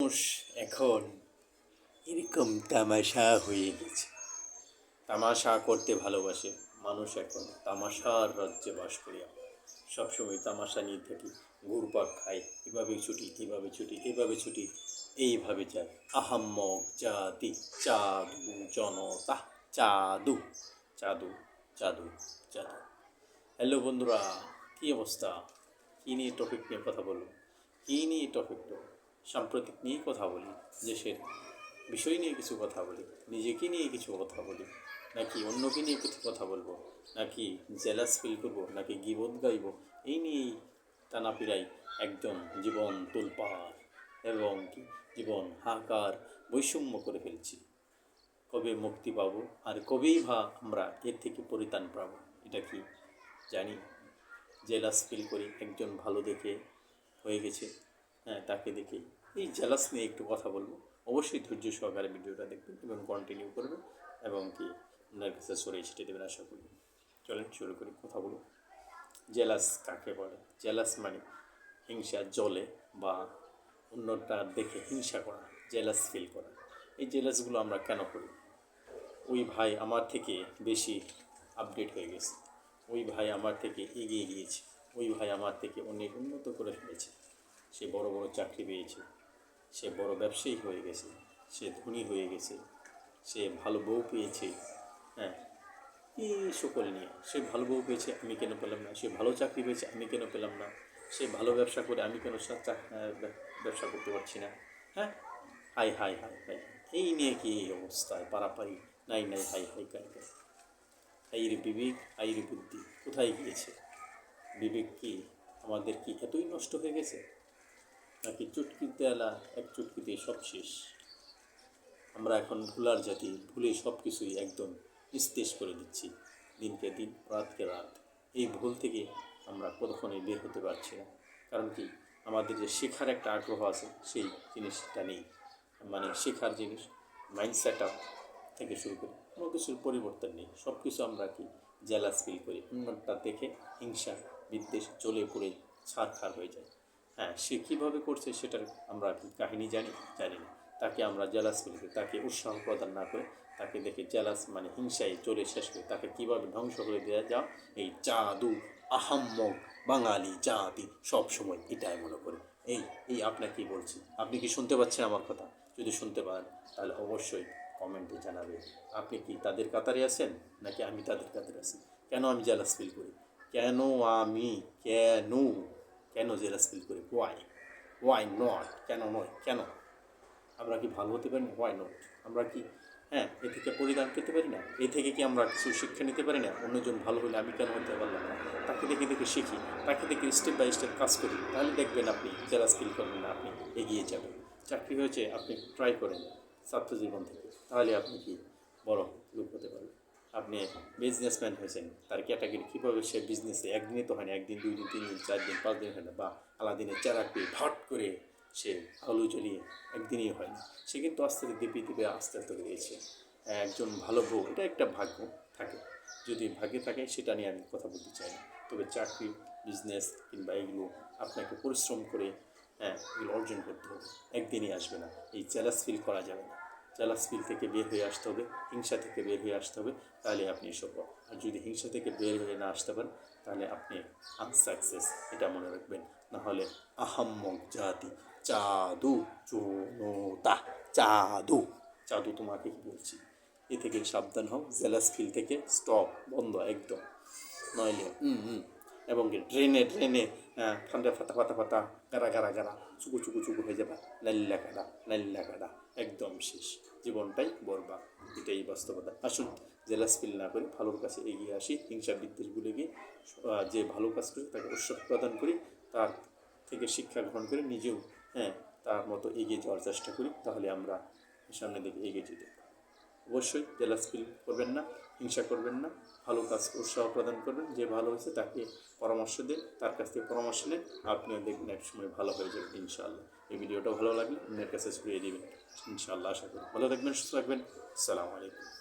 মানুষ এখন এরকম তামাশা হয়ে গেছে, তামাশা করতে ভালোবাসে মানুষ। এখন তামাশার রাজ্যে বাস করি, সবসময় তামাশা নিয়ে থাকি, ঘুরপাক খাই, এভাবে ছুটি এভাবে ছুটি এভাবে ছুটি, এইভাবে যায়। আহাম্মক জাতি চাদু জনতা, চাদু চাদু চাদু চাদু। হ্যালো বন্ধুরা, কী অবস্থা? কী নিয়ে টপিক নিয়ে কথা বলবো? কী নিয়ে টপিকটা? সাম্প্রতিক নিয়েই কথা বলি, দেশের বিষয় নিয়ে কিছু কথা বলি, নিজেকে নিয়ে কিছু কথা বলি, নাকি অন্যকে নিয়ে কিছু কথা বলবো, নাকি জেলাস ফিল করবো, নাকি গীবত গাইব? এই নিয়েই টানাপিড়াই একজন জীবন তোলপাড় এবং কি জীবন হাহাকার বৈষম্য করে ফেলছি। কবে মুক্তি পাবো আর কবেই আমরা এর থেকে পরিত্রাণ পাবো, এটা কি জানি? জেলাস ফিল করি, একজন ভালো দেখে হয়ে গেছে, তাকে দেখে এই জেলাস নিয়ে একটু কথা বলবো। অবশ্যই ধৈর্য সহকারে ভিডিওটা দেখবেন এবং কন্টিনিউ করবেন এবং কি আপনার কাছে সরিয়ে ছিটে দেবেন আশা করি। চলেন শুরু করি, কথা বলুন। জেলাস কাকে বলে? জেলাস মানে হিংসা, জলে বা অন্যটা দেখে হিংসা করা, জেলাস ফিল করা। এই জেলাসগুলো আমরা কেন করি? ওই ভাই আমার থেকে বেশি আপডেট হয়ে গেছে, ওই ভাই আমার থেকে এগিয়ে গিয়েছে, ওই ভাই আমার থেকে অনেক উন্নত করে ফেলেছে, সে বড় বড় চাকরি পেয়েছে, সে বড় ব্যবসায়ী হয়ে গেছে, সে ধনী হয়ে গেছে, সে ভালো বউ পেয়েছে। এই সকল নিয়ে, সে ভালো বউ পেয়েছে আমি কেন পেলাম না, সে ভালো চাকরি পেয়েছে আমি কেন পেলাম না, সে ভালো ব্যবসা করে আমি কেন ব্যবসা করতে পারছি না। হ্যাঁ, হাই হাই হাই হাই, এই নিয়ে কি এই অবস্থায় পারাপারি? নাই নাই, হাই হাই কাই কাই, হাইরে বিবেক হাইরে বুদ্ধি কোথায় গিয়েছে? বিবেক কি আমাদের কি এতই নষ্ট হয়ে গেছে, নাকি চুটকিতে এলা এক চুটকিতে সব শেষ? আমরা এখন ভুলার জাতি, ভুলে সব কিছুই একদম নিস্তেজ করে দিচ্ছি, দিনকে দিন রাতকে রাত। এই ভুল থেকে আমরা কতক্ষণে বের হতে পারছি না। কারণ কি, আমাদের যে শেখার একটা আগ্রহ আছে সেই জিনিসটা নেই। মানে শেখার জিনিস, মাইন্ড সেট আপ থেকে শুরু করে কোনো কিছুর পরিবর্তন নেই। সব কিছু আমরা কি জেলাস ফিল করি, অন্যটা দেখে হিংসা বিদ্বেষ জ্বলে পড়ে ছারখার হয়ে যায়। সে কীভাবে করছে সেটার আমরা কি কাহিনী জানি? জানি না। তাকে আমরা জেলাস ফিল করি, তাকে উৎসাহ প্রদান না করে তাকে দেখে জেলাস মানে হিংসায় চলে শেষ করে তাকে কীভাবে ধ্বংস করে দেওয়া যাও, এই চাদু আহাম্মক বাঙালি জাতি সব সময় এটাই মনে করে। এই এই আপনাকে কি বলছি, আপনি কি শুনতে পাচ্ছেন আমার কথা? যদি শুনতে পান তাহলে অবশ্যই কমেন্টে জানাবেন, আপনি কি তাদের কাতারে আছেন নাকি আমি তাদের কাতারে আছি? কেন আমি জেলাস ফিল করি? কেন আমি কেন কেন জেলাস ফিল করি? Why not? কেন নয়? কেন আমরা কি ভালো হতে পারি না? Why not? আমরা কি এ থেকে পরিধান করতে পারি না? এ থেকে কি আমরা কিছু শিক্ষা নিতে পারি না? অন্যজন ভালো হলে আমি কেন হতে পারলাম না? তাকে দেখে দেখে শিখি, তাকে দেখে স্টেপ বাই স্টেপ কাজ করি, তাহলে দেখবেন আপনি জেলাস ফিল করবেন না, আপনি এগিয়ে যাবেন। চাকরি হয়েছে, আপনি ট্রাই করেন ছাত্র জীবন থেকে, তাহলে আপনি কি বড় লোক হতে পারবেন। আপনি বিজনেসম্যান হয়েছেন, তার ক্যাটাগরি কীভাবে সে বিজনেসে একদিনে তো হয় না, একদিন 2 দিন 3 দিন 4 দিন 5 দিন হয় না, বা আলাদিনের চেরাক পেয়ে ভাট করে সে আলু জ্বলিয়ে একদিনই হয় না। সে কিন্তু আস্তে আস্তে দিপে দিপে আস্তে আস্তে হয়েছে একজন ভালো বউ। এটা একটা ভাগ্য থাকে, যদি ভাগ্যে থাকে সেটা নিয়ে আমি কথা বলতে চাই না। তবে চাকরি, বিজনেস কিংবা এগুলো আপনাকে পরিশ্রম করে এগুলো অর্জন করতে হবে, একদিনই আসবে না। এই জেলাস ফিল করা যাবে না, জেলাস ফিল থেকে বের হয়ে আসতে হবে, হিংসা থেকে বের হয়ে আসতে হবে, তাহলে আপনি সফল। আর যদি হিংসা থেকে বের হয়ে না আসতে পারেন তাহলে আপনি আনসাকসেস, এটা মনে রাখবেন। নাহলে আহাম্মক জাতি চাদু জনতা, চাদু চাদু তোমাকে কি বলছি, এ থেকে সাবধান হও, জেলাস ফিল থেকে স্টপ, বন্ধ একদম। নইলে এবং ড্রেনে ড্রেনে ঠান্ডা ফাতা ফাতা ফাতা গাড়া গাড়া গাড়া চুকু চুকু চুকু হয়ে যাবে, লাল্লা কাদা একদম শেষ, জীবনটাই বরবাদ। এটাই বাস্তবতা। আসুন জেলাস ফিল না করে ভালোর কাছে এগিয়ে আসি, হিংসা বিদ্বেষ ভুলে গিয়ে যে ভালো কাজ করে তাকে উৎসাহ প্রদান করি, তার থেকে শিক্ষা গ্রহণ করে নিজেও তার মতো এগিয়ে যাওয়ার চেষ্টা করি, তাহলে আমরা সামনের দিকে এগিয়ে যেতে। অবশ্যই জেলাস ফিল করবেন না, হিংসা করবেন না, ভালো কাজ উৎসাহ প্রদান করবেন। যে ভালো হয়েছে তাকে পরামর্শ দিন, তার কাছ থেকে পরামর্শ নেন, আপনিও দেখবেন এক সময় ভালো হয়ে যাবেন ইনশাআল্লাহ। এই ভিডিওটা ভালো লাগলে অন্যের কাছে ছড়িয়ে দেবেন ইনশাআল্লাহ। আশা করি ভালো থাকবেন, সুস্থ থাকবেন। আসসালামু আলাইকুম।